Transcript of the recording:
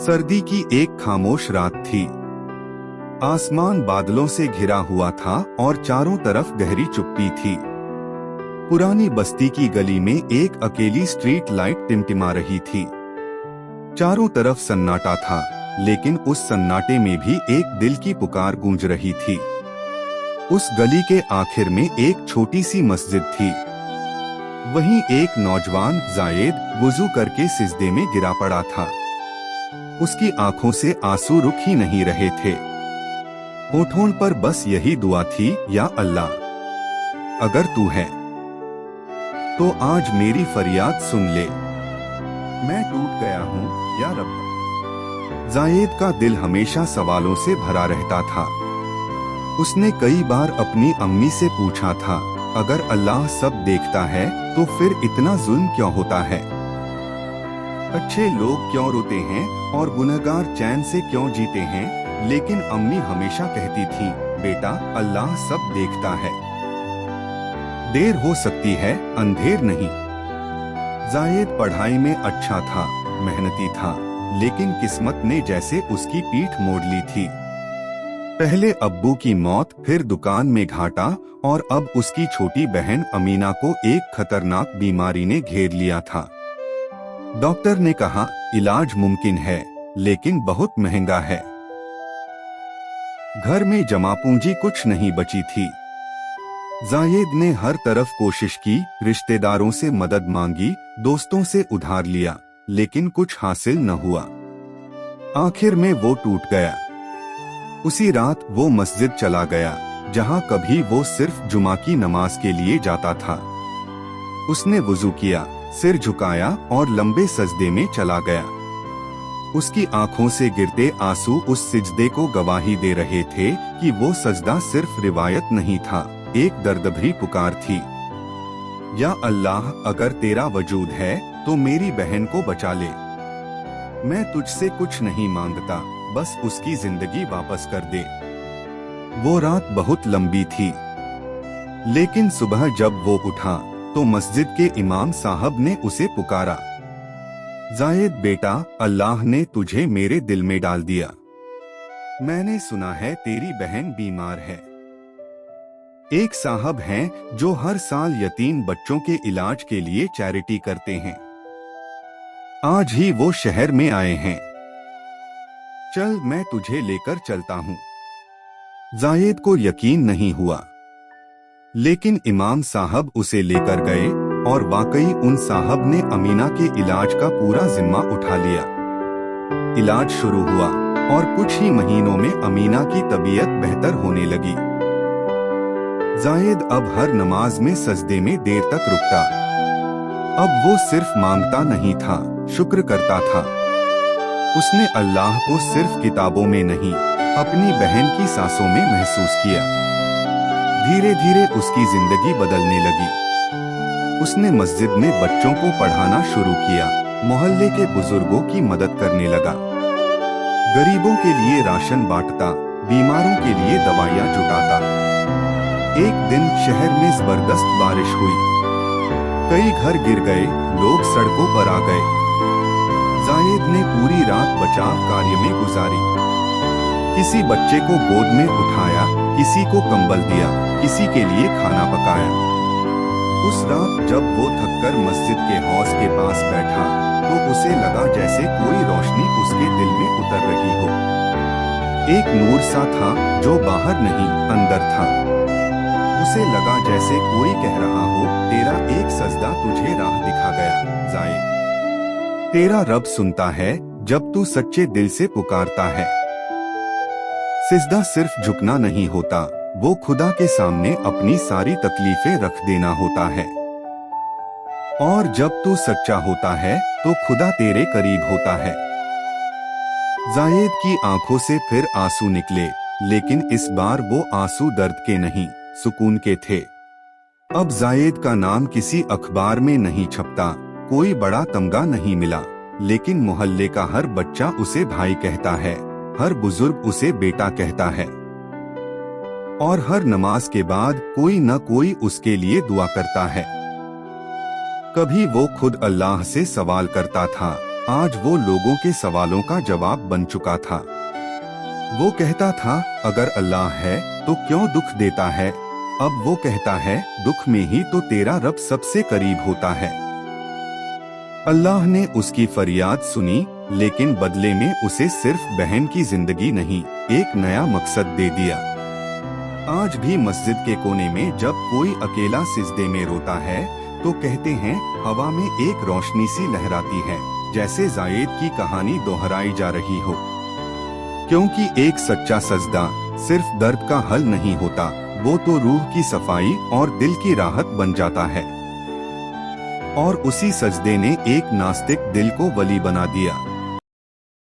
सर्दी की एक खामोश रात थी। आसमान बादलों से घिरा हुआ था और चारों तरफ गहरी चुप्पी थी। पुरानी बस्ती की गली में एक अकेली स्ट्रीट लाइट टिमटिमा रही थी। चारों तरफ सन्नाटा था, लेकिन उस सन्नाटे में भी एक दिल की पुकार गूंज रही थी। उस गली के आखिर में एक छोटी सी मस्जिद थी। वहीं एक नौजवान जायद वुजू करके सिजदे में गिरा पड़ा था। उसकी आंखों से आंसू रुक ही नहीं रहे थे। होठों पर बस यही दुआ थी, या अल्लाह, अगर तू है तो आज मेरी फरियाद सुन ले। मैं टूट गया हूँ या रब। जायद का दिल हमेशा सवालों से भरा रहता था। उसने कई बार अपनी अम्मी से पूछा था, अगर अल्लाह सब देखता है तो फिर इतना जुल्म क्यों होता है? अच्छे लोग क्यों रोते हैं और गुनहगार चैन से क्यों जीते हैं? लेकिन अम्मी हमेशा कहती थी, बेटा, अल्लाह सब देखता है। देर हो सकती है, अंधेर नहीं। जायद पढ़ाई में अच्छा था, मेहनती था, लेकिन किस्मत ने जैसे उसकी पीठ मोड़ ली थी। पहले अब्बू की मौत, फिर दुकान में घाटा, और अब उसकी छोटी बहन अमीना को एक खतरनाक बीमारी ने घेर लिया था। डॉक्टर ने कहा, इलाज मुमकिन है, लेकिन बहुत महंगा है। घर में जमा पूंजी कुछ नहीं बची थी। जायद ने हर तरफ कोशिश की, रिश्तेदारों से मदद मांगी, दोस्तों से उधार लिया, लेकिन कुछ हासिल न हुआ। आखिर में वो टूट गया। उसी रात वो मस्जिद चला गया, जहां कभी वो सिर्फ जुमा की नमाज के लिए जाता था। उसने वुजू किया, सिर झुकाया और लंबे सजदे में चला गया। उसकी आंखों से गिरते आंसू उस सिजदे को गवाही दे रहे थे कि वो सजदा सिर्फ रिवायत नहीं था, एक दर्द-भरी पुकार थी। या अल्लाह, अगर तेरा वजूद है तो मेरी बहन को बचा ले। मैं तुझसे कुछ नहीं मांगता, बस उसकी जिंदगी वापस कर दे। वो रात बहुत लंबी थी, लेकिन सुबह जब वो उठा तो मस्जिद के इमाम साहब ने उसे पुकारा, जायद बेटा, अल्लाह ने तुझे मेरे दिल में डाल दिया। मैंने सुना है तेरी बहन बीमार है। एक साहब हैं जो हर साल यतीम बच्चों के इलाज के लिए चैरिटी करते हैं। आज ही वो शहर में आए हैं। चल, मैं तुझे लेकर चलता हूँ। जायद को यकीन नहीं हुआ, लेकिन इमाम साहब उसे लेकर गए और वाकई उन साहब ने अमीना के इलाज का पूरा जिम्मा उठा लिया। इलाज शुरू हुआ और कुछ ही महीनों में अमीना की तबीयत बेहतर होने लगी। जायद अब हर नमाज में सजदे में देर तक रुकता। अब वो सिर्फ मांगता नहीं था, शुक्र करता था। उसने अल्लाह को सिर्फ किताबों में नहीं, अपनी बहन की सांसों में महसूस किया। धीरे धीरे उसकी जिंदगी बदलने लगी। उसने मस्जिद में बच्चों को पढ़ाना शुरू किया, मोहल्ले के बुजुर्गों की मदद करने लगा, गरीबों के लिए राशन बांटता, बीमारों के लिए दवाइयाँ जुटाता। एक दिन शहर में जबरदस्त बारिश हुई। कई घर गिर गए, लोग सड़कों पर आ गए। जायद ने पूरी रात बचाव कार्य में गुजारी। किसी बच्चे को गोद में उठाया, किसी को कंबल दिया, किसी के लिए खाना पकाया। उस रात जब वो थककर मस्जिद के हौज के पास बैठा तो उसे लगा जैसे कोई रोशनी उसके दिल में उतर रही हो। एक नूर सा था जो बाहर नहीं, अंदर था। उसे लगा जैसे कोई कह रहा हो, तेरा एक सजदा तुझे राह दिखा गया जायद। तेरा रब सुनता है जब तू सच्चे दिल से पुकारता है। सिजदा सिर्फ झुकना नहीं होता, वो खुदा के सामने अपनी सारी तकलीफें रख देना होता है। और जब तू सच्चा होता है तो खुदा तेरे करीब होता है। जायद की आंखों से फिर आंसू निकले, लेकिन इस बार वो आंसू दर्द के नहीं, सुकून के थे। अब जायद का नाम किसी अखबार में नहीं छपता, कोई बड़ा तमगा नहीं मिला, लेकिन मोहल्ले का हर बच्चा उसे भाई कहता है, हर बुजुर्ग उसे बेटा कहता है, और हर नमाज के बाद कोई न कोई उसके लिए दुआ करता है। कभी वो खुद अल्लाह से सवाल करता था, आज वो लोगों के सवालों का जवाब बन चुका था। वो कहता था, अगर अल्लाह है तो क्यों दुख देता है? अब वो कहता है, दुख में ही तो तेरा रब सबसे करीब होता है। अल्लाह ने उसकी फरियाद सुनी, लेकिन बदले में उसे सिर्फ बहन की जिंदगी नहीं, एक नया मकसद दे दिया। आज भी मस्जिद के कोने में जब कोई अकेला सिजदे में रोता है तो कहते हैं, हवा में एक रोशनी सी लहराती है, जैसे जायद की कहानी दोहराई जा रही हो। क्योंकि एक सच्चा सजदा सिर्फ दर्द का हल नहीं होता, वो तो रूह की सफाई और दिल की राहत बन जाता है। और उसी सजदे ने एक नास्तिक दिल को वली बना दिया।